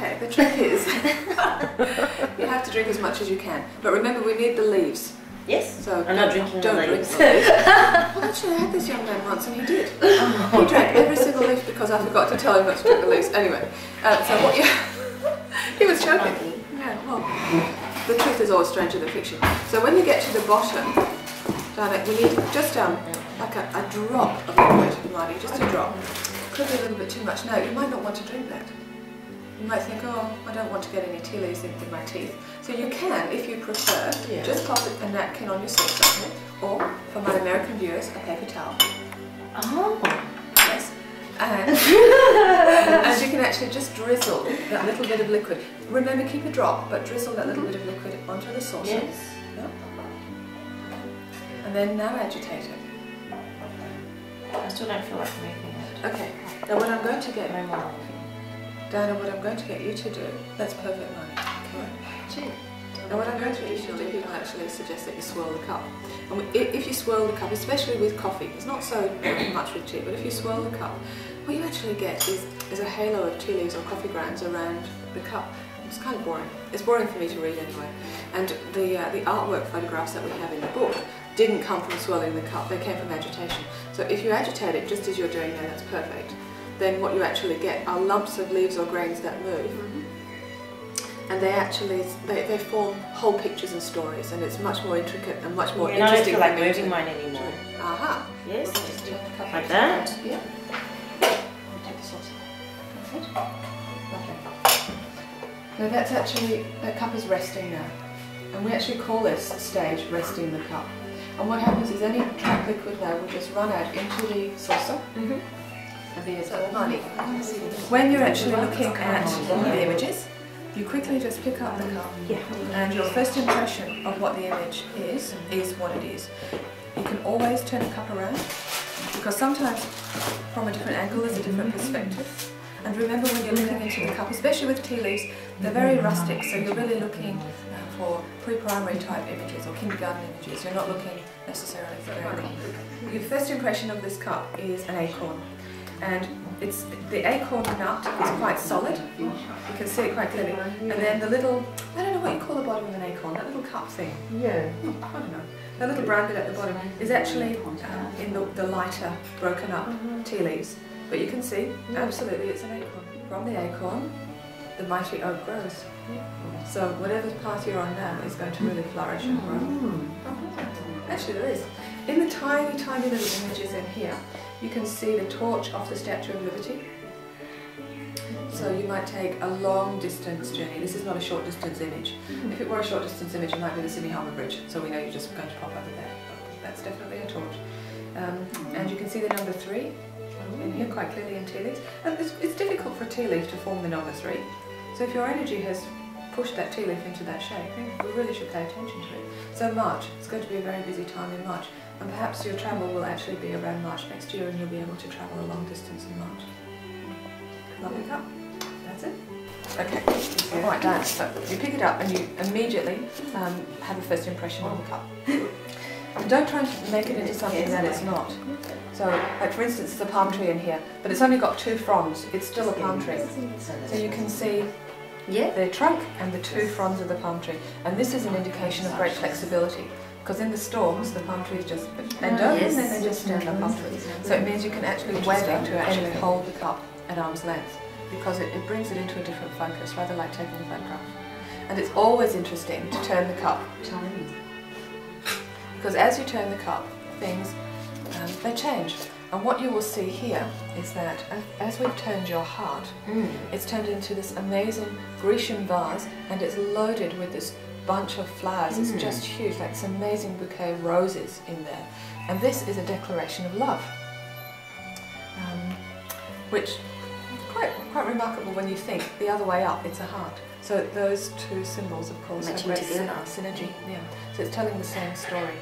Okay, the trick is you have to drink as much as you can. But remember, we need the leaves. Yes, so I'm not drinking the leaves. Well, actually, I had this young man once and he did. He drank every single leaf because I forgot to tell him not to drink the leaves. Anyway, so what you... he was choking. Yeah, well, the truth is always stranger than fiction. So when you get to the bottom, we need just like a drop of liquid, Marty, just a drop. Could be a little bit too much. Now, you might not want to drink that. You might think, oh, I don't want to get any tea leaves in my teeth. So you can, if you prefer, just pop a napkin on your saucer, or, for my American viewers, a paper towel. Oh. Yes. And you can actually just drizzle that little bit of liquid. Remember, keep a drop, but drizzle that little bit of liquid onto the saucer. Yes. Yep. And then now agitate it. I still don't feel like making it. Okay. Now what I'm going to get... No more. Diana, what I'm going to get you to do, that's perfect, Marnie. Okay. Now what I'm going to get you to do, people actually suggest that you swirl the cup. And if you swirl the cup, especially with coffee, it's not so much with tea, but if you swirl the cup, what you actually get is a halo of tea leaves or coffee grounds around the cup. It's kind of boring. It's boring for me to read anyway. And the artwork photographs that we have in the book didn't come from swirling the cup, they came from agitation. So if you agitate it just as you're doing there, that's perfect. Then what you actually get are lumps of leaves or grains that move, and they actually they form whole pictures and stories, and it's much more intricate and much more interesting. I don't feel like moving mine anymore. Aha. Yes. We'll just turn the cup like that. Yeah. Take the saucer. Lovely. Now that's actually, that cup is resting now, and we actually call this stage resting the cup. And what happens is any trapped liquid now will just run out into the saucer. When you're actually looking at the images, you quickly just pick up the cup, and your first impression of what the image is what it is. You can always turn the cup around, because sometimes from a different angle there's a different perspective. And remember, when you're looking into the cup, especially with tea leaves, they're very rustic, so you're really looking for pre-primary type images or kindergarten images. You're not looking necessarily for very long. Your first impression of this cup is an acorn. And the acorn nut is quite solid, you can see it quite clearly, and then the little, I don't know what you call the bottom of an acorn, that little cup thing. Yeah. I don't know. The little brown bit at the bottom is actually in the lighter, broken up tea leaves. But you can see, absolutely, it's an acorn. From the acorn, the mighty oak grows. So whatever path you're on now is going to really flourish and grow. Actually there is. In the tiny, tiny little images in here, you can see the torch of the Statue of Liberty. So you might take a long distance journey. This is not a short distance image. If it were a short distance image, it might be the Sydney Harbour Bridge, so we know you're just going to pop over there. But that's definitely a torch. And you can see the number 3 in here quite clearly in tea leaves. And it's difficult for a tea leaf to form the number 3. So if your energy has pushed that tea leaf into that shape, we really should pay attention to it. So March, it's going to be a very busy time in March. And perhaps your travel will actually be around March next year, and you'll be able to travel a long distance in March. Lovely cup. That's it. Okay, right, Dan, so you pick it up and you immediately have a first impression of the cup. And don't try and make it into something that it's not. So, like for instance, there's a palm tree in here, but it's only got 2 fronds. It's still a palm tree. So you can see the trunk and the 2 fronds of the palm tree. And this is an indication of great flexibility. Because in the storms, the palm trees just bend over and then they just stand up afterwards. So it means you can actually weather to actually hold the cup at arm's length, because it brings it into a different focus, rather like taking a photograph. And it's always interesting to turn the cup, because as you turn the cup, things, they change. And what you will see here is that as we've turned your heart, it's turned into this amazing Grecian vase, and it's loaded with this bunch of flowers. It's just huge, like this amazing bouquet of roses in there. And this is a declaration of love, which is quite remarkable when you think the other way up, it's a heart. So those 2 symbols, of course, have great synergy. Yeah. So it's telling the same story.